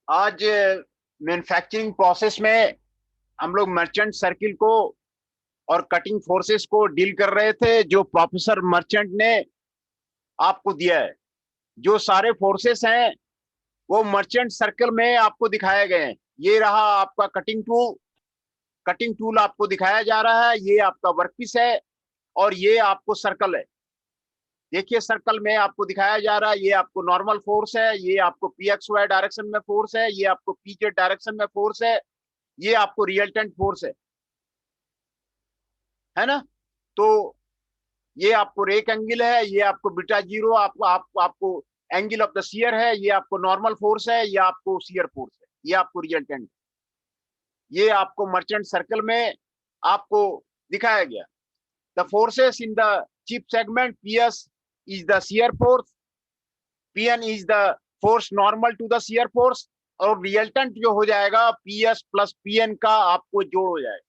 आज manufacturing process में हम लोग मर्चेंट सर्किल को और कटिंग फोर्सेस को डील कर रहे थे, जो प्रोफेसर मर्चेंट ने आपको दिया है। जो सारे फोर्सेस हैं वो मर्चेंट सर्कल में आपको दिखाए गए हैं। ये रहा आपका कटिंग टूल आपको दिखाया जा रहा है, ये आपका वर्कपीस है और ये आपको सर्कल है। देखिए सर्कल में आपको दिखाया जा रहा है, ये आपको नॉर्मल फोर्स है, ये आपको पी एक्स वाई डायरेक्शन में फोर्स है, ये आपको पी जेड डायरेक्शन में फोर्स है, ये आपको रिजल्टेंट फोर्स है ना। तो ये आपको रेक एंगल है, ये आपको बीटा जीरो आपको एंगल ऑफ द शियर है, ये आपको नॉर्मल फोर्स है, ये आपको शियर फोर्स है, ये आपको रिजल्टेंट। ये आपको मर्चेंट सर्कल में आपको दिखाया गया। The forces in the chip segment, PS is the shear force, PN is the force normal to the shear force, और रिजल्टेंट जो हो जाएगा पीएस प्लस पीएन का आपको जोड़ हो जाएगा।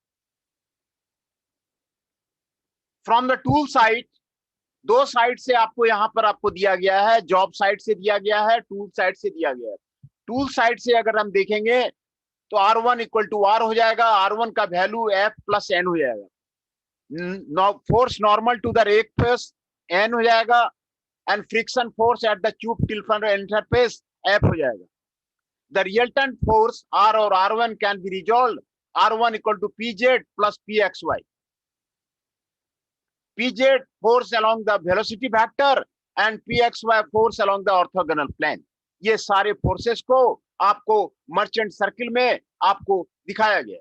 फ्रॉम द टूल साइड, दो साइड से आपको यहां पर आपको दिया गया है, जॉब साइड से दिया गया है, टूल साइड से दिया गया है। टूल साइड से अगर हम देखेंगे तो R1 इक्वल टू R हो जाएगा, R1 का वैल्यू F प्लस N हो जाएगा। Force normal to the rake face N हो जाएगा, and friction force at the tool टिल्फर इंटरफेस F हो जाएगा। द रिजल्टेंट फोर्स R और R1 can be resolve, R1 equal to PZ plus PXY। PZ force along the velocity vector and PXY force along the orthogonal plane। ये सारे forces को आपको merchant circle में आपको दिखाया गया।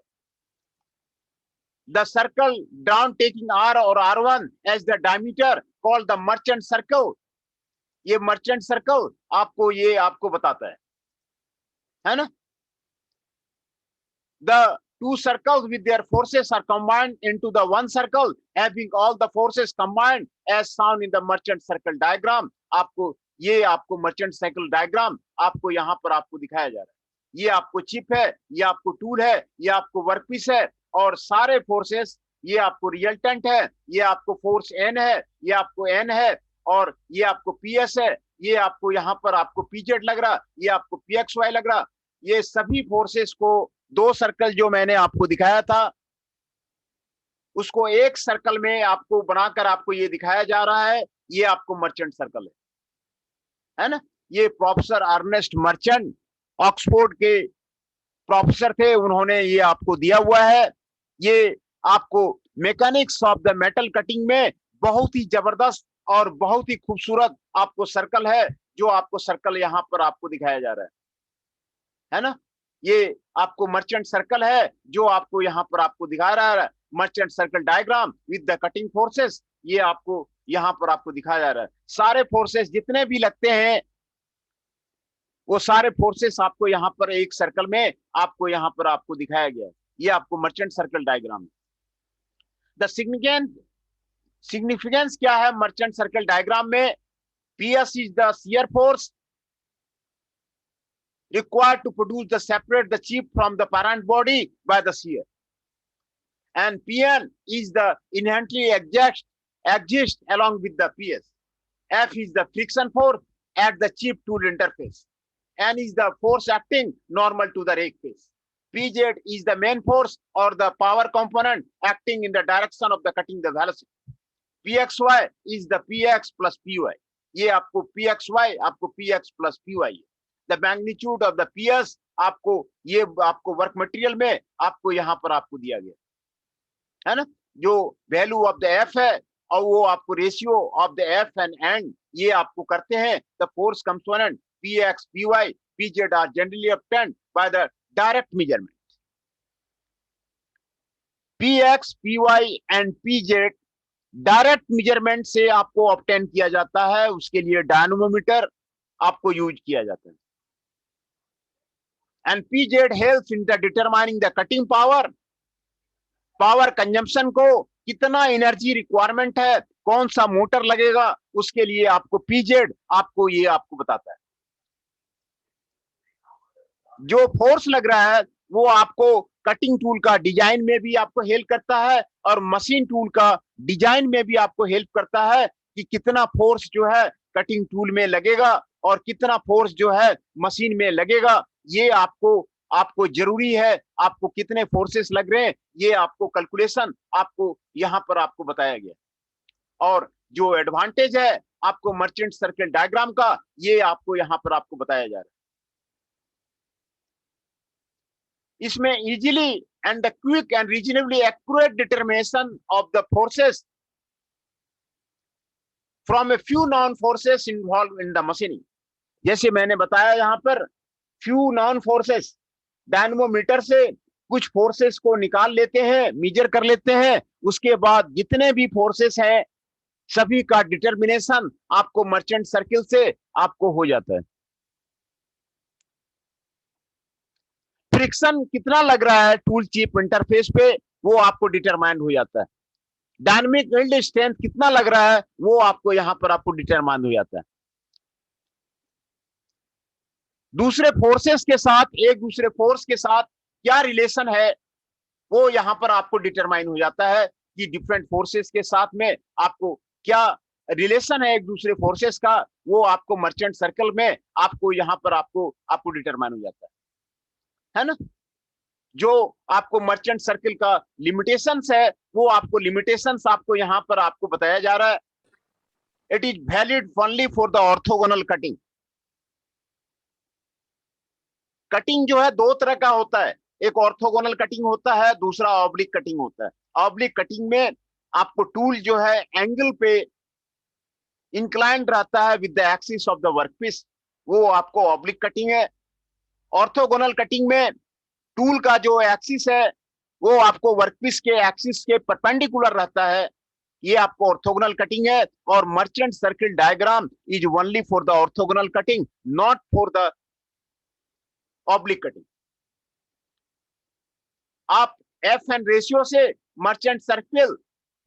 The circle drawn taking R और R1 as the diameter called the merchant circle. ये मर्चेंट सर्कल आपको ये आपको बताता है ना। The two circles with their forces are combined into the one circle, having all the forces combined as shown in the merchant circle diagram। आपको merchant circle diagram आपको यहाँ पर आपको दिखाया जा रहा है। ये आपको चिप है, ये आपको टूल है, ये आपको वर्कपीस है, और सारे फोर्सेस, ये आपको रिजल्टेंट है, ये आपको फोर्स एन है, ये आपको एन है, और ये आपको पीएस है, ये आपको यहाँ पर आपको पीजेड लग रहा, ये आपको पीएक्स वाई लग रहा। ये सभी फोर्सेस को दो सर्कल जो मैंने आपको दिखाया था उसको एक सर्कल में आपको बनाकर आपको ये दिखाया जा रहा है। ये आपको मर्चेंट सर्कल है ना। ये प्रोफेसर अर्नेस्ट मर्चेंट ऑक्सफोर्ड के प्रोफेसर थे, उन्होंने ये आपको दिया हुआ है। ये आपको mechanics of the metal cutting में बहुत ही जबरदस्त और बहुत ही खूबसूरत आपको सर्कल है, जो आपको सर्कल यहाँ पर आपको दिखाया जा रहा है ना। ये आपको मर्चेंट सर्कल है जो आपको यहाँ पर आपको दिखा रहा है, merchant circle diagram with the cutting forces. ये आपको यहाँ पर आपको दिखाया जा रहा है। सारे फोर्सेस जितने भी लगते हैं वो सारे फोर्सेस आपको यहाँ पर एक सर्कल में आपको यहाँ पर आपको दिखाया गया है। ये आपको मर्चेंट सर्कल डायग्राम है। द सिग्निफिकेंस क्या है मर्चेंट सर्कल डायग्राम में? PS is the shear force required to produce the separate the chip from the parent body by the shear, and Pn is the inherently exist along with the PS. F is the friction force at the chip tool interface. N is the force acting normal to the rake face. Pz is the main force or the power component acting in the direction of the cutting the velocity. Pxy is the Px plus Py। ये आपको Pxy आपको Px plus Py है। The magnitude of the PS आपको ये आपको work material में आपको यहाँ पर आपको दिया गया है ना। जो वैल्यू ऑफ द एफ है और वो आपको ratio of the F and and ये आपको करते हैं। The force component P X P Y P Z are generally obtained by the direct measurement. P X P Y and P Z direct measurement से आपको obtain किया जाता है, उसके लिए डायनोमोमीटर आपको यूज किया जाता है। And PZ helps in the determining the cutting power, power consumption को, कितना एनर्जी रिक्वायरमेंट है, कौन सा मोटर लगेगा, उसके लिए आपको पीजेड आपको ये आपको बताता है। जो फोर्स लग रहा है वो आपको कटिंग टूल का डिजाइन में भी आपको हेल्प करता है और मशीन टूल का डिजाइन में भी आपको हेल्प करता है कि कितना फोर्स जो है कटिंग टूल में लगेगा और कितना फोर्स जो है मशीन में लगेगा, ये आपको जरूरी है। आपको कितने फोर्सेस लग रहे हैं, ये आपको कैलकुलेशन आपको यहाँ पर आपको बताया गया। और जो एडवांटेज है आपको मर्चेंट सर्किल डायग्राम का, ये आपको यहाँ पर आपको बताया जा रहा है। इसमें easily and the quick and reasonably accurate determination of the forces from a few non forces involve in the machining. जैसे मैंने बताया यहाँ पर फ्यू नॉन फोर्सेस, डायनमोमीटर से कुछ फोर्सेस को निकाल लेते हैं, मेजर कर लेते हैं, उसके बाद जितने भी फोर्सेस हैं सभी का डिटर्मिनेशन आपको मर्चेंट सर्किल से आपको हो जाता है। फ्रिक्शन कितना लग रहा है टूल चिप इंटरफेस पे, वो आपको डिटरमाइन हो जाता है। डायनेमिक यील्ड स्ट्रेंथ कितना लग रहा है, वो आपको यहां पर आपको डिटरमाइन हो जाता है। दूसरे फोर्सेस के साथ, एक दूसरे फोर्स के साथ क्या रिलेशन है, वो यहां पर आपको डिटरमाइन हो जाता है कि डिफरेंट फोर्सेस के साथ में आपको क्या रिलेशन है एक दूसरे फोर्सेस का, वो आपको मर्चेंट सर्कल में आपको यहां पर आपको डिटरमाइन हो जाता है ना। जो आपको मर्चेंट सर्किल का लिमिटेशंस है, वो आपको लिमिटेशंस आपको यहां पर आपको बताया जा रहा है। It is valid only for the orthogonal cutting. Cutting जो है दो तरह का होता है, एक ऑर्थोगोनल कटिंग होता है, दूसरा ऑब्लिक कटिंग होता है। ऑब्लिक कटिंग में आपको टूल जो है एंगल पे इंक्लाइंड रहता है with the axis of the workpiece, वो आपको ऑब्लिक कटिंग है। ऑर्थोगोनल कटिंग में टूल का जो एक्सिस है वो आपको वर्कपीस के एक्सिस के परपेंडिकुलर रहता है, ये आपको ऑर्थोगोनल कटिंग है। और Merchant circle diagram is only for the orthogonal cutting, not for the oblique cutting. आप एफ एन रेशियो से Merchant circle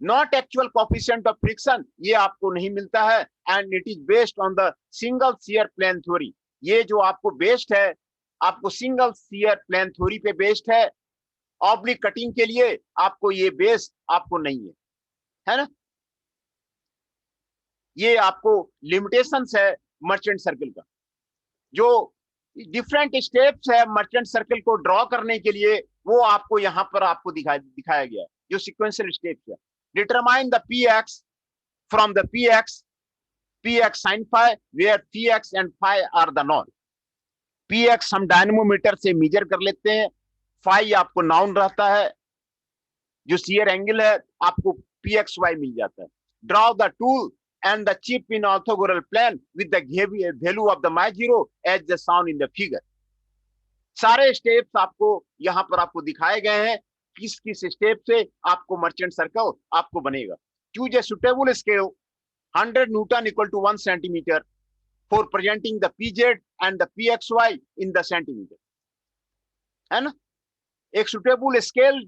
not actual coefficient of friction, ये आपको नहीं मिलता है। And it is based on the single shear plane theory, ये जो आपको बेस्ड है आपको सिंगल शियर प्लेन थ्योरी पे बेस्ड है। ऑब्लिक कटिंग के लिए आपको ये बेस आपको नहीं है ना। ये आपको लिमिटेशंस है मर्चेंट सर्किल का। जो डिफरेंट स्टेप्स है मर्चेंट सर्किल को ड्रॉ करने के लिए, वो आपको यहां पर आपको दिखाया गया है, जो सिक्वेंशियल स्टेप्स है। Determine the P X from the P X sine phi, where P X and phi are the known. P X हम डायनेमोमीटर से मेजर कर लेते हैं, फाई आपको नाउन रहता है, जो शियर एंगल है आपको पी एक्स वाई मिल जाता है। Draw the tool and the chip in orthogonal plane with the value of the my zero as the shown in the figure। सारे स्टेप्स आपको यहां पर आपको दिखाए गए हैं, किस किस स्टेप से आपको मर्चेंट सर्कल आपको बनेगा। Choose a suitable scale 100 newton equal to 1 centimetre for presenting the PZ and the PXY in the centimetre, है ना। एक सुटेबल स्केल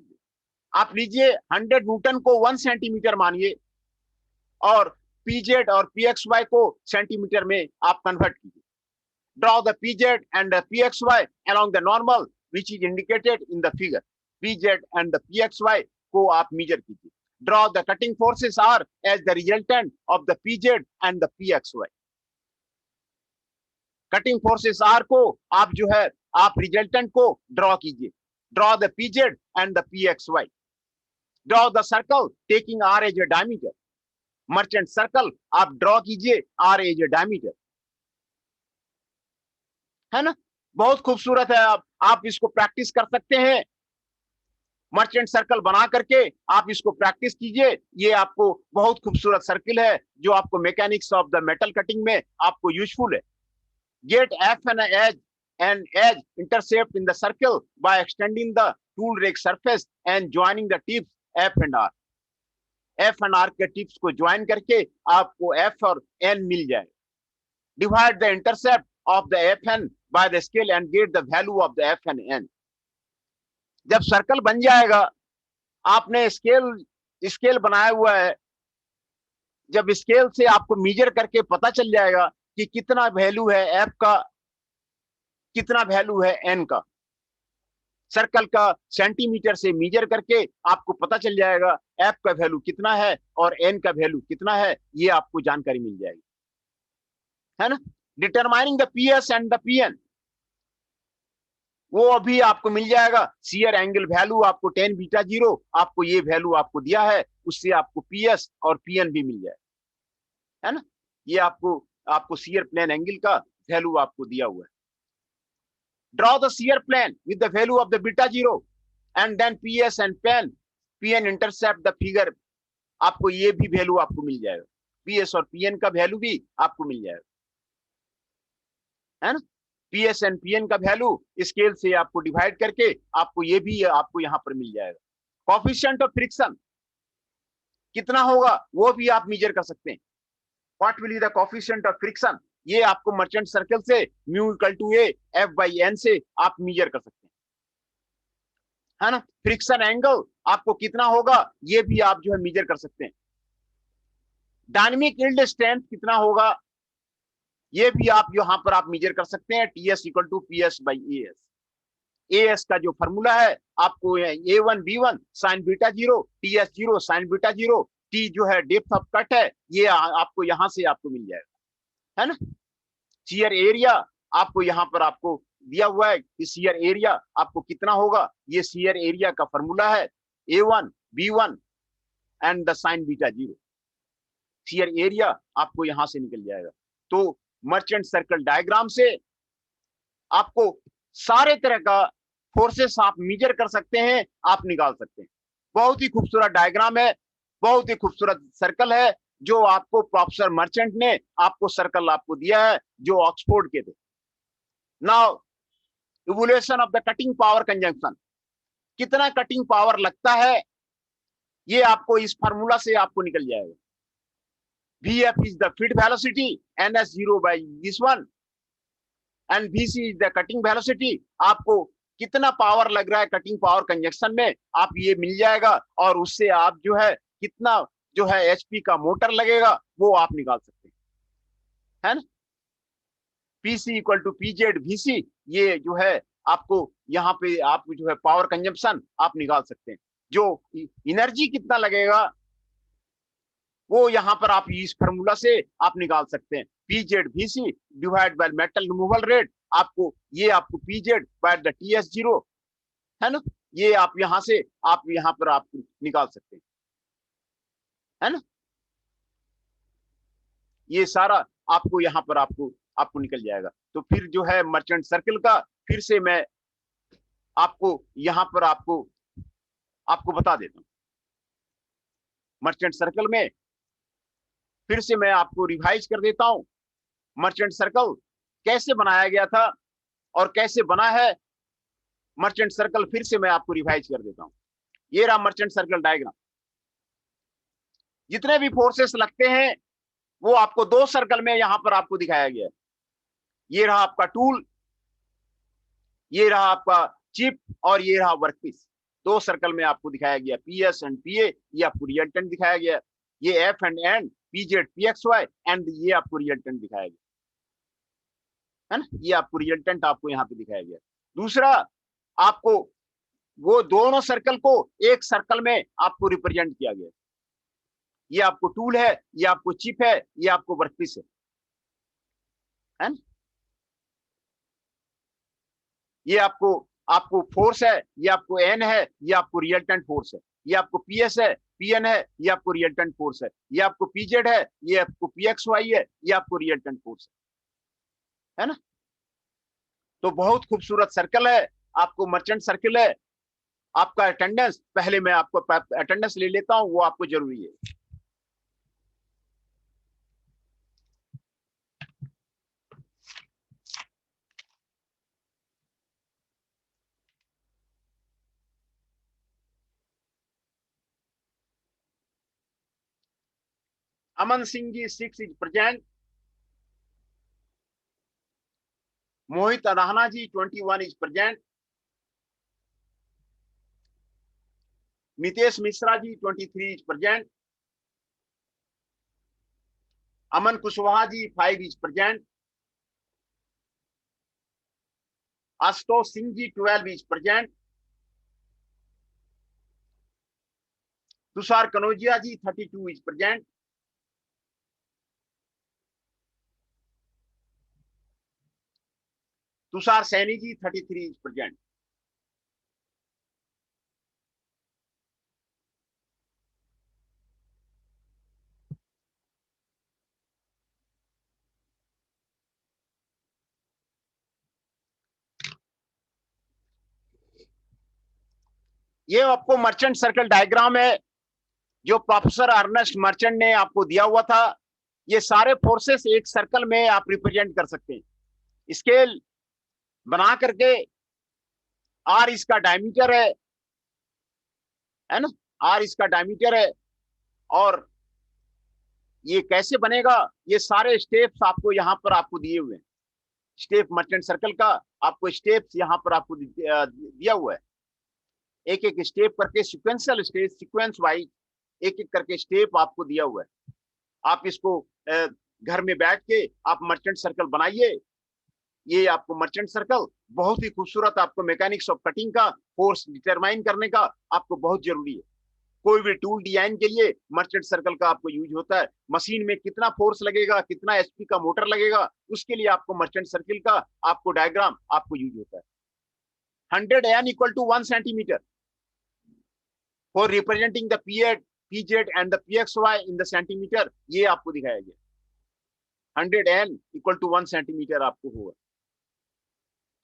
आप लीजिए, 100 न्यूटन को 1 सेंटीमीटर मानिए और पीजेड और पीएक्सवाई को सेंटीमीटर में आप कन्वर्ट कीजिए। Draw the PZ and the PXY along the normal which is indicated in the figure. PZ and the PXY को आप मेजर कीजिए। Draw the cutting forces R as the resultant of the PZ and the PXY. Cutting forces R को आप जो है आप resultant को draw कीजिए। Draw the PZ and the PXY. Draw the circle taking R as a diameter. Merchant circle आप draw कीजिए are as a diameter, है ना। बहुत खूबसूरत है, आप इसको प्रैक्टिस कर सकते हैं। मर्चेंट सर्कल बना करके आप इसको प्रैक्टिस कीजिए, ये आपको बहुत खूबसूरत सर्किल है जो आपको mechanics of the metal cutting में आपको यूजफुल है। Get F and as intercept in the circle by extending the tool rake surface and joining the tips F and R. F and R के tips को join करके आपको F और N मिल जाए। Divide the intercept of the F N by the scale and get the value of the F and N. जब circle बन जाएगा, आपने स्केल बनाया हुआ है, जब स्केल से आपको मेजर करके पता चल जाएगा कि कितना वैल्यू है एफ का, कितना वैल्यू है एन का। सर्कल का सेंटीमीटर से मेजर करके आपको पता चल जाएगा एफ का वैल्यू कितना है और एन का वैल्यू कितना है, ये आपको जानकारी मिल जाएगी, है ना। Determining the PS and the PN, वो अभी आपको मिल जाएगा। शियर एंगल वैल्यू आपको 10 बीटा 0 आपको ये वैल्यू आपको दिया है, उससे आपको पीएस और पीएन भी मिल जाए, है ना। ये आपको आपको शियर प्लेन एंगल का वैल्यू आपको दिया हुआ है। Draw the shear plane with the value of the beta 0 and then PS and PN intercept the figure, आपको ये भी वैल्यू आपको मिल जाएगा, पीएस और पीएन का वैल्यू भी आपको मिल जाएगा, है ना। पीएस एंड पीएन का वैल्यू स्केल से आपको डिवाइड करके आपको ये भी आपको यहां पर मिल जाएगा। कोएफिशिएंट ऑफ फ्रिक्शन कितना होगा वो भी आप मेजर कर सकते हैं। What will be the coefficient of friction, ये आपको मर्चेंट सर्कल से mu equal to A F by N से आप मेजर कर सकते हैं, है ना। फ्रिक्शन एंगल आपको कितना होगा ये भी आप जो है मेजर कर सकते हैं। डायनेमिक यील्ड स्ट्रेंथ कितना होगा ये भी आप यहां पर आप मेजर कर सकते हैं। TS equal to PS by AS. AS का जो फॉर्मूला है आपको A1B1 sine beta 0, TS 0 sine beta 0, T जो है डेप्थ ऑफ कट है, ये आपको यहां से आपको मिल जाएगा, है ना। शियर एरिया आपको यहां पर आपको दिया हुआ है कि शियर एरिया आपको कितना होगा, ये शियर एरिया का फॉर्मूला है A1B1 and the sign beta 0। Shear area आपको यहां से निकल जाएगा। तो मर्चेंट सर्कल डायग्राम से आपको सारे तरह का फोर्सेस आप मेजर कर सकते हैं, आप निकाल सकते हैं। बहुत ही खूबसूरत डायग्राम है, बहुत ही खूबसूरत सर्कल है जो आपको प्रोफेसर मर्चेंट ने आपको सर्कल आपको दिया है जो ऑक्सफोर्ड के थे। Now evolution of the cutting power conjunction, कितना कटिंग पावर लगता है ये आपको इस फार्मूला से आपको निकल जाएगा। Vf is the feed velocity, ns0 by this one, and Vc is the cutting velocity। आपको कितना पावर लग रहा है कटिंग पावर कंजक्शन में आप ये मिल जाएगा, और उससे आप जो है कितना जो है एचपी का मोटर लगेगा वो आप निकाल सकते हैं, है ना। PC equal to PZ VC, ये जो है आपको यहाँ पे आप जो है पावर कंजम्पशन आप निकाल सकते हैं। जो एनर्जी कितना लगेगा वो यहाँ पर आप इस फार्मूला से आप निकाल सकते हैं। PZ VC divide by metal removal rate, आपको ये आपको पीजेड बाय द टीएस 0, है ना। ये आप यहाँ से आप यहाँ पर आप निकाल सकते हैं, है ना। ये सारा आपको यहाँ पर आपको आपको निकल जाएगा। तो फिर जो है मर्चेंट सर्कल का फिर से मैं आपको यहाँ पर आपको आपको बता देता हूँ। मर्चेंट सर्कल में फिर से मैं आपको रिवाइज कर देता हूं, मर्चेंट सर्कल कैसे बनाया गया था और कैसे बना है। मर्चेंट सर्कल फिर से मैं आपको रिवाइज कर देता हूं। ये रहा मर्चेंट सर्कल डायग्राम। जितने भी फोर्सेस लगते हैं वो आपको दो सर्कल में यहां पर आपको दिखाया गया है। ये रहा आपका टूल, ये रहा आपका चिप, और ये रहा वर्कपीस। दो सर्कल में आपको दिखाया गया पीएस एंड पीए, ये आपको रिजल्टेंट दिखाया गया। ये F and N, PZ PXY, and ये आपको रिजल्टेंट दिखाया गया, है ना। ये आपको रिजल्टेंट आपको यहाँ पे दिखाया गया। दूसरा आपको वो दोनों सर्कल को एक सर्कल में आपको रिप्रेजेंट किया गया। ये आपको टूल है, ये आपको चिप है, ये आपको वर्कपीस है ना। ये आपको आपको फोर्स है, ये आपको एन है, ये आपको रिजल्टेंट फोर्स है। ये आपको पीएस है, पीएन है, ये आपको रिजल्टेंट फोर्स है। ये आपको पीजेड है, ये आपको पीएक्सवाई है, ये आपको रिजल्टेंट फोर्स है ना। तो बहुत खूबसूरत सर्कल है, आपको मर्चेंट सर्कल है। आपका अटेंडेंस, पहले मैं आपको अटेंडेंस ले लेता हूं, वो आपको जरूरी है। Aman Singh ji 6 is present. Mohit Adana ji 21 is present. Mitesh Mishra ji 23 is present. Aman Kushwaha ji 5 is present. Ashutosh Singh ji 12 is present. Tushar Kanaujia ji 32 is present. Tushar Saini ji 33 is present. ये आपको मर्चेंट सर्कल डायग्राम है जो प्रोफेसर अर्नेस्ट मर्चेंट ने आपको दिया हुआ था। ये सारे फोर्सेस एक सर्कल में आप रिप्रेजेंट कर सकते हैं। स्केल बना करके आर इसका डायमीटर है ना, आर इसका डायमीटर है। और ये कैसे बनेगा, ये सारे स्टेप्स आपको यहाँ पर आपको दिए हुए हैं। स्टेप मर्चेंट सर्कल का आपको स्टेप्स यहाँ पर आपको दिया हुआ है। एक एक स्टेप करके सिक्वेंशियल स्टेप, सीक्वेंस वाइज एक एक करके स्टेप आपको दिया हुआ है। आप इसको घर में बैठ के आप मर्चेंट सर्कल बनाइए। ये आपको मर्चेंट सर्कल बहुत ही खूबसूरत, आपको मैकेनिक्स ऑफ कटिंग का फोर्स डिटरमाइन करने का आपको बहुत जरूरी है। कोई भी टूल डिजाइन के लिए मर्चेंट सर्कल का आपको यूज होता है। मशीन में कितना फोर्स लगेगा, कितना एचपी का मोटर लगेगा, उसके लिए आपको मर्चेंट सर्कल का आपको डायग्राम आपको यूज होता है। 100 N equal to 1 centimeter for representing the PZ and the PXY in the centimeter, ये आपको दिखाया गया। 100 N equal to 1 centimeter आपको होगा,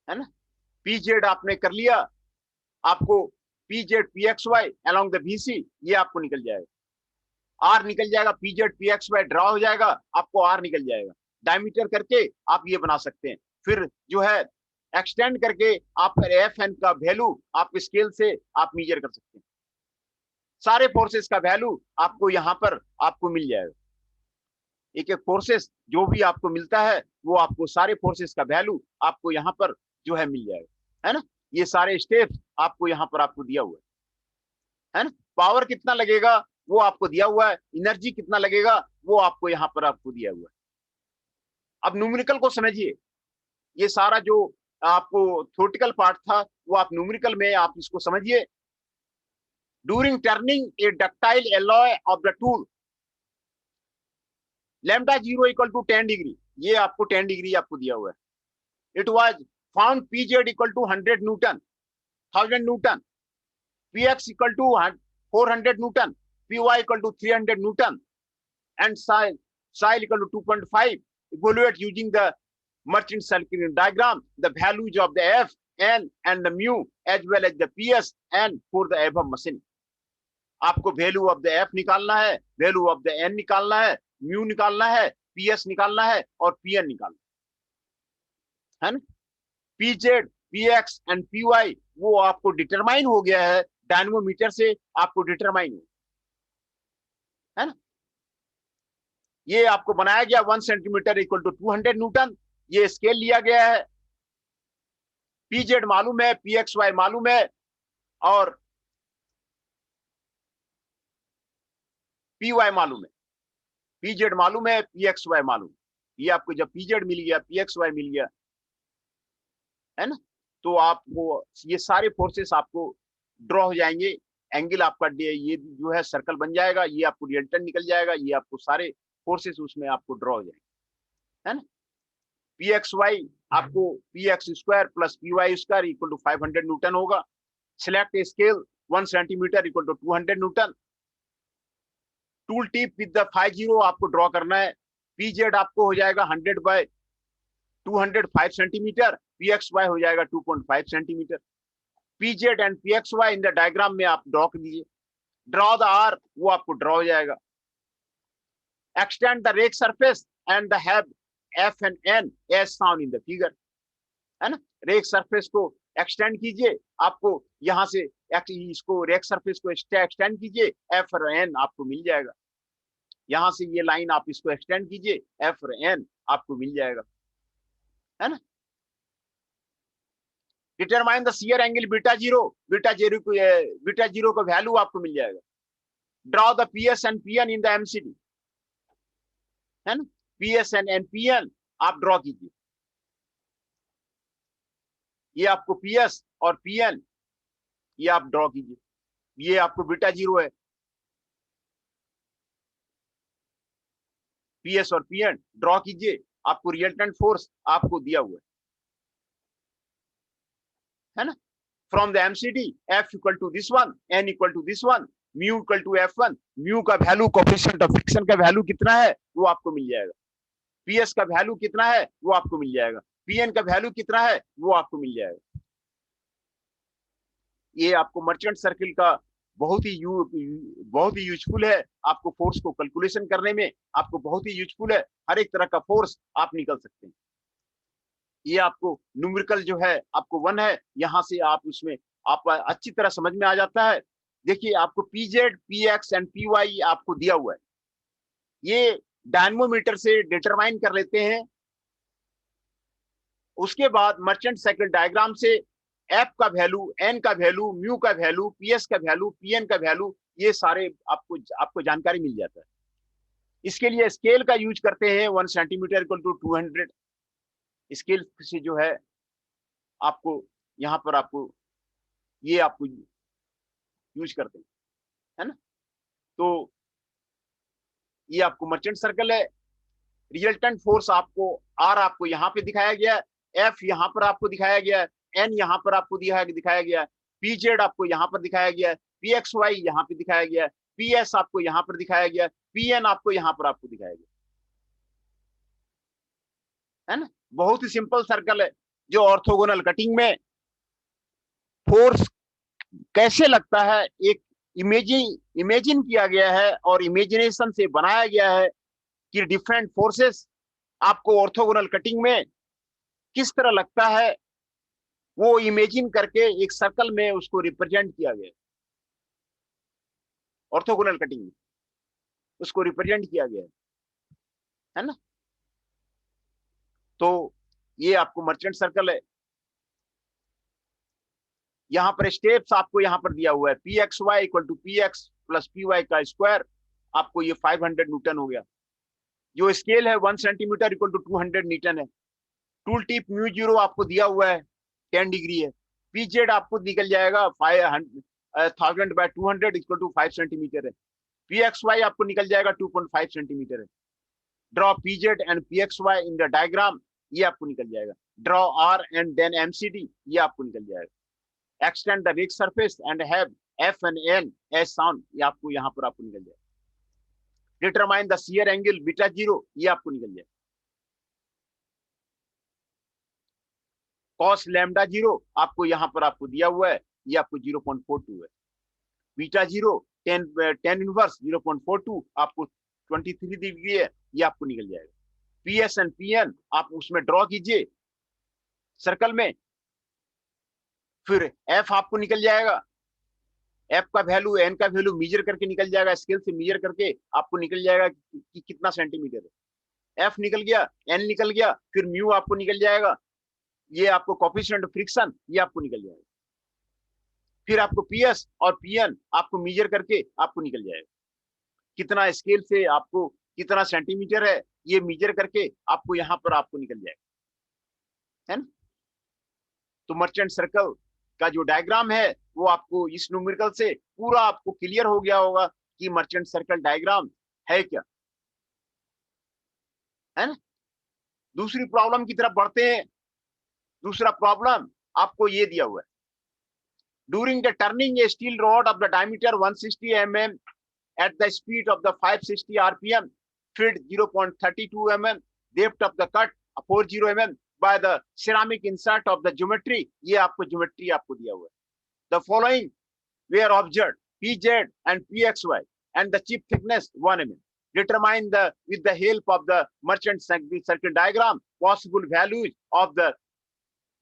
है ना। PZ आपने कर लिया, आपको PZ PXY along the BC ये आपको निकल जाएगा। R निकल जाएगा, PZ PXY ड्रॉ हो जाएगा, आपको R निकल जाएगा। डायमीटर करके आप ये बना सकते हैं। फिर जो है एक्सटेंड करके आप FN का वैल्यू आप स्केल से आप मेजर कर सकते हैं। सारे फोर्सेस का वैल्यू आपको यहाँ पर आपको मिल जाएगा। एक एक फोर्सेस जो भी आपको मिलता है वो आपको सारे फोर्सेस का वैल्यू आपको यहाँ पर जो है मिल जाएगा, है ना। ये सारे स्टेप्स आपको यहाँ पर आपको दिया हुआ है ना। पावर कितना लगेगा वो आपको दिया हुआ है, एनर्जी कितना लगेगा वो आपको यहाँ पर आपको दिया हुआ है। अब न्यूमेरिकल को समझिए। ये सारा जो आपको थ्योरेटिकल पार्ट था वो आप न्यूमेरिकल में आप इसको समझिए। During turning a ductile alloy of the tool, lambda 0 equal to 10 degree, ये आपको 10 डिग्री आपको दिया हुआ है। It was found PZ equal to 100 newton, 1000 newton, PX equal to 400 newton, PY equal to 300 newton and psi equal to 2.5. Evaluate using the merchant circle diagram the values of the F, N and the mu as well as the PS and for the above machine. आपको value of the F निकालना है, value of the N निकालना है, mu निकालना है, PS निकालना है और पीएन निकालना है ना। पीजेड, पीएक्स एंड पीवाई वो आपको डिटरमाइन हो गया है, डायनेमोमीटर से आपको डिटरमाइन है ना। ये आपको बनाया गया 1 सेंटीमीटर इक्वल टू 200 न्यूटन, ये स्केल लिया गया है। पीजेड मालूम है, पीएक्सवाई मालूम है और पीवाई मालूम है। पीजेड मालूम है, पीएक्सवाई मालूम, ये आपको जब पीजेड मिल गया, पीएक्सवाई मिल गया, है ना, तो आपको ये सारे फोर्सेस आपको ड्रॉ हो जाएंगे। एंगल आपका ये जो है सर्कल बन जाएगा, ये आपको रिजल्टेंट निकल जाएगा, ये आपको सारे फोर्सेस उसमें आपको ड्रॉ हो जाएंगे, है ना। पीएक्सवाई आपको PX square plus PY square equal to 500 newton होगा। Select scale 1 centimetre equal to 200 newton. Tool tip with the 50 आपको ड्रॉ करना है। पीजेड आपको हो जाएगा 100 बाय 205 सेंटीमीटर, पीएक्सवाई हो जाएगा 2.5 centimetre. PZ and PXY in the diagram में आप ड्रॉ कर दीजिए। ड्रॉ द आर, वो आपको ड्रॉ हो जाएगा। Extend the rake surface and the have F and N as found in the figure, है ना। रेक सरफेस को एक्सटेंड कीजिए, आपको यहां से इसको रेक सरफेस को एक्सटेंड कीजिए, एफ और एन आपको मिल जाएगा। यहां से ये लाइन आप इसको एक्सटेंड कीजिए, एफ और एन आपको मिल जाएगा, है ना। Determine the shear angle beta zero, beta zero का वैल्यू आपको मिल जाएगा। Draw the PS and PN in the MCD, है ना। पीएस एंड पीएन आप ड्रॉ कीजिए। ये आपको पीएस और पीएन ये आप ड्रॉ कीजिए। ये आपको बीटा जीरो है, पीएस और पीएन ड्रॉ कीजिए। आपको रिजल्टेंट फोर्स आपको दिया हुआ है। है ना, from the MCD F equal to this one, N equal to this one, mu equal to F1, mu का वैल्यू कोएफिशिएंट ऑफ फ्रिक्शन का वैल्यू कितना है वो आपको मिल जाएगा, पीएस का वैल्यू कितना है वो आपको मिल जाएगा, पीएन का वैल्यू कितना है वो आपको मिल जाएगा। ये आपको मर्चेंट सर्किल का बहुत ही यूजफुल है, आपको फोर्स को कैलकुलेशन करने में आपको बहुत ही यूजफुल है, हर एक तरह का फोर्स आप निकल सकते हैं। ये आपको न्यूमेरिकल जो है आपको 1 है, यहां से आप उसमें आप अच्छी तरह समझ में आ जाता है। देखिए आपको पीजेड, पीएक्स एंड पीवाई आपको दिया हुआ है, ये डायनमोमीटर से डिटरमाइन कर लेते हैं। उसके बाद मर्चेंट साइकिल डायग्राम से एफ का वैल्यू, एन का वैल्यू, म्यू का वैल्यू, पीएस का वैल्यू, पीएन का वैल्यू, ये सारे आपको जानकारी मिल जाता है। इसके लिए स्केल का यूज करते हैं, 1 सेंटीमीटर इक्वल टू 200 स्केल से जो है आपको यहाँ पर आपको ये आपको यूज करते हैं, है ना। तो ये आपको मर्चेंट सर्कल है। रिजल्टेंट फोर्स आपको आर आपको यहाँ पे दिखाया गया है, एफ यहाँ पर आपको दिखाया गया है, एन यहाँ पर आपको दिखाया गया है, पीजेड आपको यहाँ पर दिखाया गया है, पीएक्स वाई यहाँ पे दिखाया गया है, पीएस आपको यहाँ पर दिखाया गया है, पीएन आपको यहाँ पर आपको दिखाया गया है ना। बहुत ही सिंपल सर्कल है जो ऑर्थोगोनल कटिंग में फोर्स कैसे लगता है एक इमेजिन किया गया है और इमेजिनेशन से बनाया गया है कि डिफरेंट फोर्सेस आपको ऑर्थोगोनल कटिंग में किस तरह लगता है, वो इमेजिन करके एक सर्कल में उसको रिप्रेजेंट किया गया, ऑर्थोगोनल कटिंग में उसको रिप्रेजेंट किया गया है ना। तो ये आपको मर्चेंट सर्कल है। यहाँ पर स्टेप्स आपको यहाँ पर दिया हुआ है, P X Y equal to P X plus P Y का स्क्वायर, आपको ये 500 न्यूटन हो गया। जो स्केल है 1 सेंटीमीटर इक्वल टू 200 न्यूटन है। टूल टिप म्यू जीरो आपको दिया हुआ है 10 डिग्री है। पीजेड आपको निकल जाएगा 1000 बाय 200 इक्वल टू 5 सेंटीमीटर है। पी एक्स वाई आपको निकल जाएगा 2.5 सेंटीमीटर है। Draw PZ and P X Y in the diagram, ये आपको निकल जाएगा। Draw R and then MCD, ये आपको निकल जाएगा। Extend the rake surface and have F and N as found, ये आपको यहाँ पर आपको निकल जाएगा। Determine the shear angle beta zero, ये आपको निकल जाएगा। कॉस लैम्डा जीरो आपको यहाँ पर आपको दिया हुआ है, ये आपको 0.42 है। बीटा जीरो 10 इनवर्स 0.42 आपको 23 डिग्री है, ये आपको निकल जाएगा। पीएस एंड पीएन आप उसमें ड्रॉ कीजिए सर्कल में, फिर एफ आपको निकल जाएगा, एफ का वैल्यू एन का वैल्यू मेजर करके निकल जाएगा, स्केल से मेजर करके आपको निकल जाएगा कि कितना सेंटीमीटर है। एफ निकल गया, एन निकल गया, फिर म्यू आपको निकल जाएगा, ये आपको कोएफिशिएंट ऑफ फ्रिक्शन, ये आपको निकल जाएगा। फिर आपको पीएस और पीएन आपको मेजर करके आपको निकल जाएगा कितना स्केल से आपको कितना सेंटीमीटर है, ये मेजर करके आपको यहाँ पर आपको निकल जाएगा, है ना। तो मर्चेंट सर्कल का जो डायग्राम है वो आपको इस न्यूमेरिकल से पूरा आपको क्लियर हो गया होगा कि मर्चेंट सर्कल डायग्राम है क्या, है ना। दूसरी प्रॉब्लम की तरफ बढ़ते हैं। दूसरा प्रॉब्लम आपको ये दिया हुआ है, during the turning A steel rod of the diameter 160 mm at the speed of the 560 rpm, feed 0.32 mm, depth of the cut 40 mm by the ceramic insert of the geometry, ये आपको geometry आपको दिया हुआ है। The following were observed, pz and pxy and the chip thickness 1 mm. Determine the with the help of the merchant circle diagram possible values of the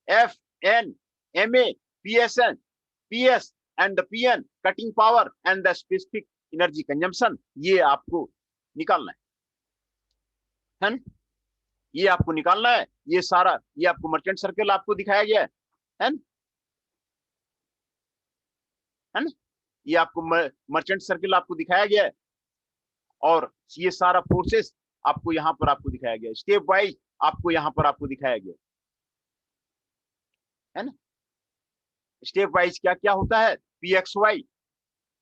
f, n, ma, psn, ps and the pn cutting power and the specific energy consumption, ये आपको निकालना है ना। ये आपको निकालना है, ये सारा ये आपको मर्चेंट सर्कल आपको दिखाया गया है ना। ये आपको मर्चेंट सर्कल आपको दिखाया गया है और ये सारा फोर्सेस आपको यहाँ पर आपको दिखाया गया है, स्टेप वाइज आपको यहाँ पर आपको दिखाया गया है ना। स्टेप वाइज क्या क्या होता है, पी एक्स वाई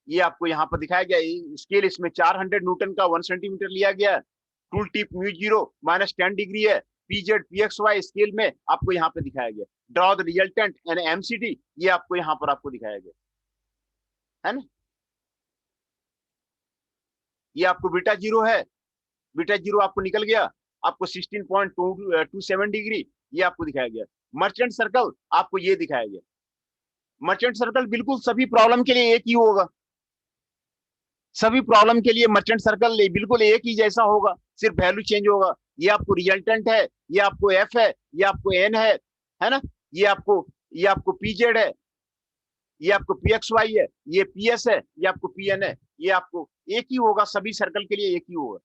ये आपको यहाँ पर दिखाया गया। स्केल इसमें 400 न्यूटन का 1 सेंटीमीटर लिया गया। Tool tip mu zero -10 degree है, पीजेड पीएक्सवाई स्केल में आपको यहाँ पे दिखाया गया। Draw the resultant and MCD, ये आपको यहाँ पर आपको दिखाया गया है ना। ये आपको बीटा जीरो है, बीटा जीरो आपको निकल गया, आपको 16.27 डिग्री ये आपको दिखाया गया। मर्चेंट सर्कल आपको ये दिखाया गया। मर्चेंट सर्कल बिल्कुल सभी प्रॉब्लम के लिए एक ही होगा, सभी प्रॉब्लम के लिए मर्चेंट सर्कल बिल्कुल एक ही जैसा होगा, सिर्फ वैल्यू चेंज होगा। ये आपको रिजल्टेंट है, ये आपको एफ है, ये आपको एन है ना, ये आपको पीजेड है, ये आपको पीएक्सवाई है, ये पीएस है, ये आपको पीएन है। ये आपको एक ही होगा, सभी सर्कल के लिए एक ही होगा,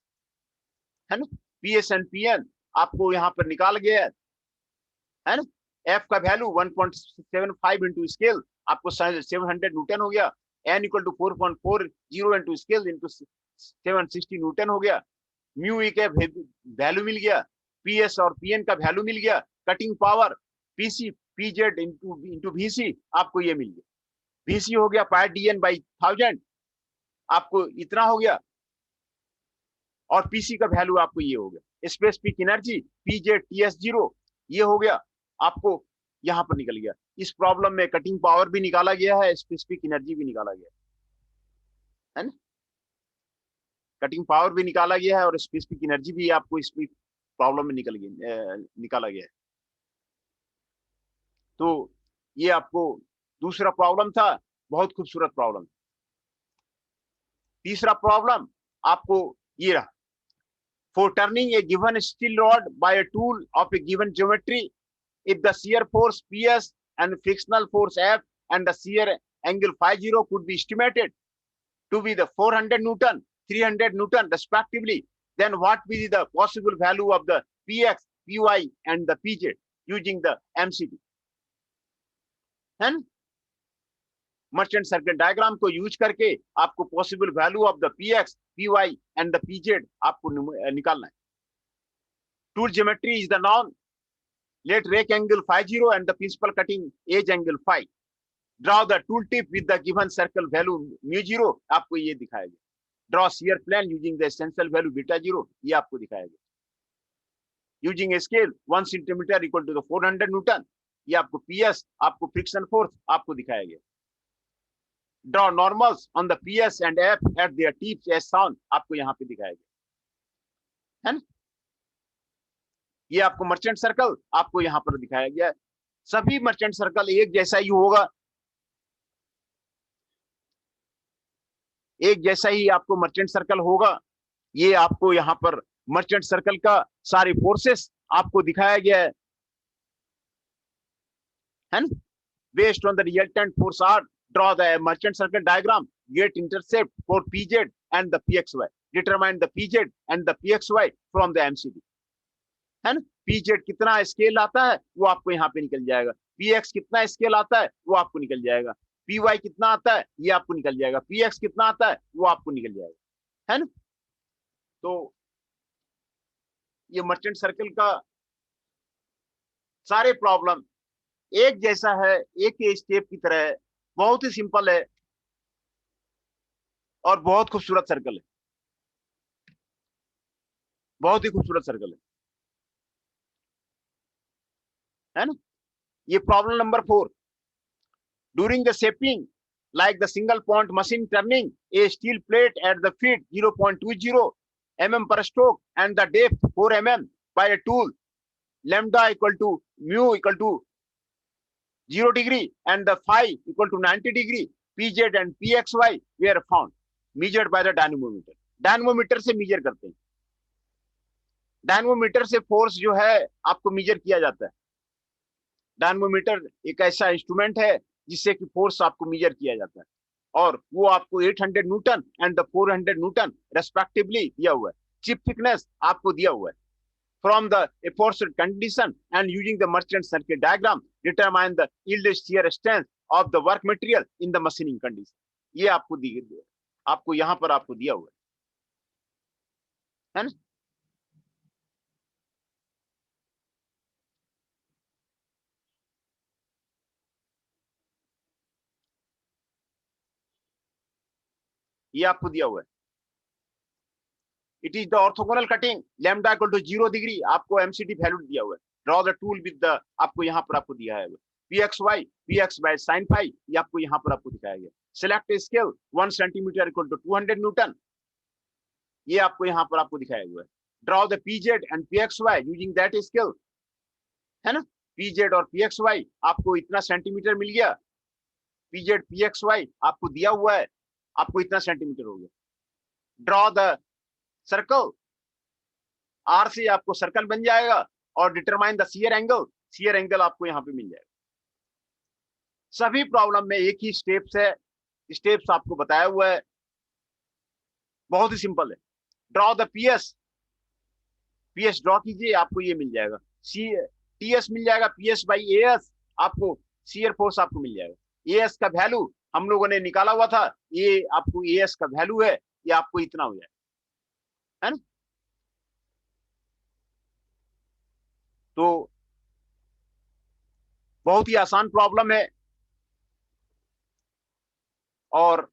है ना। पीएस एंड पीएन आपको यहाँ पर निकाल गया है ना। एफ का वैल्यू 1.75 इंटू स्केल आपको 700 न्यूटन हो गया। N equal to 4.40 into scale into 760 newton हो गया। म्यू ई का वैल्यू मिल गया, पीएस और पीएन का वैल्यू मिल गया। Cutting power PC PZ into VC आपको ये मिल गया। वीसी हो गया पाई डीएन बाई 1000, आपको इतना हो गया। और पीसी का वैल्यू आपको ये हो गया। Specific energy PZ TS zero ये हो गया, आपको यहाँ पर निकल गया। इस प्रॉब्लम में कटिंग पावर भी निकाला गया है, स्पेसिफिक एनर्जी भी निकाला गया है ना। कटिंग पावर भी निकाला गया है और स्पेसिफिक एनर्जी भी आपको इस प्रॉब्लम में निकाला गया है। तो ये आपको दूसरा प्रॉब्लम था, बहुत खूबसूरत प्रॉब्लम। तीसरा प्रॉब्लम आपको ये रहा। For turning a given steel rod by a tool of a given geometry, if the shear force PS and frictional force F and the shear angle phi 0 could be estimated to be the 400 Newton, 300 Newton respectively, then what will be the possible value of the PX, PY and the PZ using the MCD? है ना। Merchant circuit diagram को use करके आपको possible value of the PX, PY and the PZ आपको निकालना है। Tool geometry is the non, let rake angle phi 0 and the principal cutting edge angle phi. Draw the tool tip with the given circle value mu 0, आपको ये दिखाएगा। Draw shear plane using the essential value beta 0, ये आपको दिखाएगा। Using a scale 1 centimeter equal to the 400 Newton, ये आपको PS, आपको friction force आपको दिखाएगा। Draw normals on the PS and F at their tips as shown, आपको यहाँ पे दिखाएगा, है ना। ये आपको मर्चेंट सर्कल आपको यहाँ पर दिखाया गया है। सभी मर्चेंट सर्कल एक जैसा ही होगा, एक जैसा ही आपको मर्चेंट सर्कल होगा। ये आपको यहाँ पर मर्चेंट सर्कल का सारी फोर्सेस आपको दिखाया गया है ना। Based on the resultant force R, draw the merchant circle diagram, get intercept for PZ and the PXY, determine the PZ and the PXY from the MCD, है ना। पीजेड कितना स्केल आता है वो आपको यहाँ पे निकल जाएगा। पीएक्स कितना स्केल आता है वो आपको निकल जाएगा। पीवाई कितना आता है ये आपको निकल जाएगा। पीएक्स कितना आता है वो आपको निकल जाएगा, है ना। तो ये मर्चेंट सर्कल का सारे प्रॉब्लम एक जैसा है, एक ही स्टेप की तरह है, बहुत ही सिंपल है और बहुत खूबसूरत सर्कल है, बहुत ही खूबसूरत सर्कल है ना। ये problem number 4। During the shaping, like the single point machine turning a steel plate at the feet 0.20 mm per stroke and the depth 4 mm by a tool, lambda equal to mu equal to 0 degree and the phi equal to 90 degree, PZ and PXY were found, measured by the dynamometer. Dynamometer से major करते हैं। Dynamometer से force जो है आपको major किया जाता है। डायनमोमीटर एक ऐसा इंस्ट्रूमेंट है जिससे कि फोर्स आपको मेजर किया जाता है और वो आपको 800 newton and the 400 newton respectively दिया हुआ है। चिप थिकनेस आपको दिया हुआ है। From the aforesaid condition and using the merchant circuit diagram determine the yield shear strength of the work material in the machining condition. ये आपको यहाँ पर आपको दिया हुआ है ना। ये आपको दिया हुआ है। It is the orthogonal cutting, lambda equal to 0 degree, आपको एमसीडी वैल्यू दिया हुआ है। Draw the tool with the, आपको यहाँ पर आपको दिया है px by sin phi, ये आपको यहाँ पर आपको दिखाया गया। Select scale 1 centimetre equal to 200 newton, ये आपको यहाँ पर आपको दिखाया हुआ है। Draw the pz and pxy using that scale, है ना, pz और pxy आपको इतना सेंटीमीटर मिल गया, pz pxy आपको दिया हुआ है, आपको इतना सेंटीमीटर हो गया। ड्रॉ द सर्कल, r से आपको सर्कल बन जाएगा, और डिटरमाइन द शियर एंगल आपको यहाँ पे मिल जाएगा। सभी प्रॉब्लम में एक ही स्टेप्स है, स्टेप्स आपको बताया हुआ है, बहुत ही सिंपल है। ड्रॉ द पीएस ड्रॉ कीजिए, आपको ये मिल जाएगा, टीएस मिल जाएगा, पीएस बाई एएस, आपको शियर फोर्स आपको मिल जाएगा। एएस का वैल्यू हम लोगों ने निकाला हुआ था, ये आपको एएस का वैल्यू है, ये आपको इतना हो जाएगा, है ना। तो बहुत ही आसान प्रॉब्लम है, और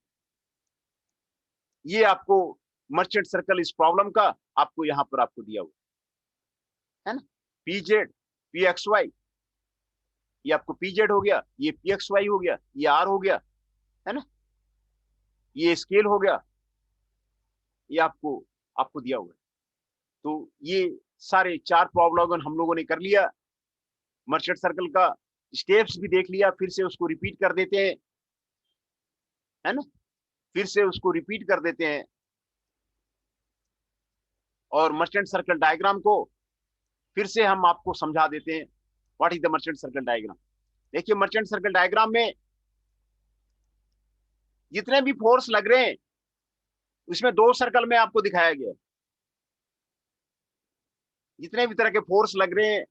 ये आपको मर्चेंट सर्कल इस प्रॉब्लम का आपको यहां पर आपको दिया हुआ है ना। पीजेड पीएक्सवाई, ये आपको पीजेड हो गया, ये पीएक्सवाई हो गया, ये आर हो गया, है ना, ये स्केल हो गया, ये आपको आपको दिया हुआ है। तो ये सारे 4 प्रॉब्लम हम लोगों ने कर लिया, मर्चेंट सर्कल का स्टेप्स भी देख लिया, फिर से उसको रिपीट कर देते हैं, है ना, फिर से उसको रिपीट कर देते हैं, और मर्चेंट सर्कल डायग्राम को फिर से हम आपको समझा देते हैं। What is the merchant circle diagram? देखिए, मर्चेंट सर्कल डायग्राम में जितने भी फोर्स लग रहे हैं उसमें 2 सर्कल में आपको दिखाया गया है। जितने भी तरह के फोर्स लग रहे हैं,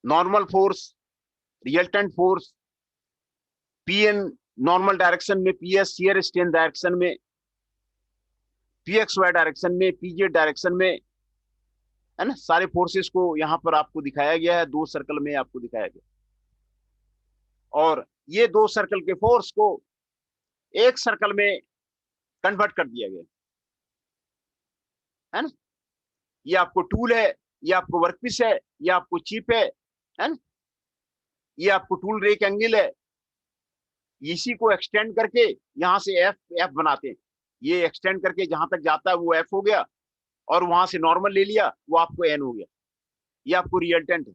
normal force, resultant force, PN normal direction में, पीएस शियर स्ट्रेन डायरेक्शन में, पीएक्सवाई डायरेक्शन में, पीजेड डायरेक्शन में, है ना, सारे फोर्सेस को यहां पर आपको दिखाया गया है, 2 सर्कल में आपको दिखाया गया। और ये 2 सर्कल के फोर्स को एक सर्कल में कन्वर्ट कर दिया गया, है ना। ये आपको टूल है, ये आपको वर्कपीस है, ये आपको चिप है ना, ये आपको टूल रेक एंगल है। इसी को एक्सटेंड करके यहां से एफ बनाते हैं, ये एक्सटेंड करके जहां तक जाता है वो एफ हो गया, और वहां से नॉर्मल ले लिया, वो आपको एन हो गया। ये आपको रिजल्टेंट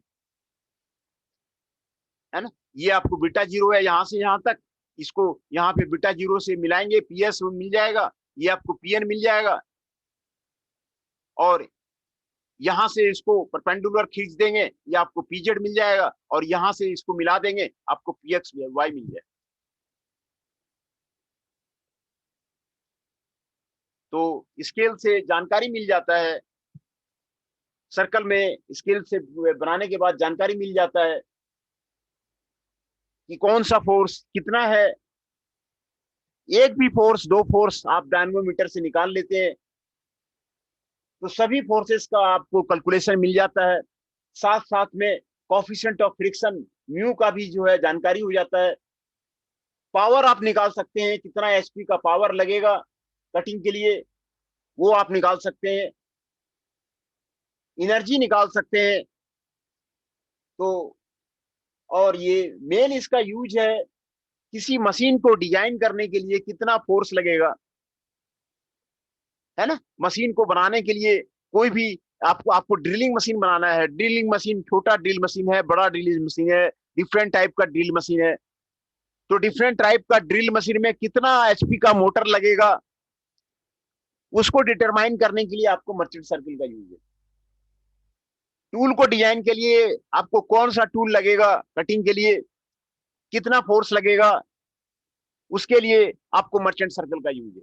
है ना। ये आपको बीटा 0 है यहां से यहां तक, इसको यहाँ पे बीटा 0 से मिलाएंगे, पीएस मिल जाएगा, ये आपको पीएन मिल जाएगा, और यहां से इसको परपेंडिकुलर खींच देंगे, ये आपको पीजेड मिल जाएगा, और यहां से इसको मिला देंगे, आपको पीएक्स वाई मिल जाएगा। तो स्केल से जानकारी मिल जाता है, सर्कल में स्केल से बनाने के बाद जानकारी मिल जाता है कि कौन सा फोर्स कितना है। एक भी फोर्स, 2 फोर्स आप डायनमोमीटर से निकाल लेते हैं तो सभी फोर्सेस का आपको कैलकुलेशन मिल जाता है। साथ साथ में कोएफिशिएंट ऑफ फ्रिक्शन म्यू का भी जो है जानकारी हो जाता है। पावर आप निकाल सकते हैं, कितना एचपी का पावर लगेगा कटिंग के लिए, वो आप निकाल सकते हैं, एनर्जी निकाल सकते हैं। तो और ये मेन इसका यूज है, किसी मशीन को डिजाइन करने के लिए कितना फोर्स लगेगा, है ना। मशीन को बनाने के लिए कोई भी आपको ड्रिलिंग मशीन बनाना है, ड्रिलिंग मशीन, छोटा ड्रिल मशीन है, बड़ा ड्रिल मशीन है, डिफरेंट टाइप का ड्रिल मशीन है, तो डिफरेंट टाइप का ड्रिल मशीन में कितना एचपी का मोटर लगेगा, उसको डिटरमाइन करने के लिए आपको मर्चेंट सर्किल का यूज है। टूल को डिजाइन के लिए आपको कौन सा टूल लगेगा, कटिंग के लिए कितना फोर्स लगेगा, उसके लिए आपको मर्चेंट सर्किल का यूज है।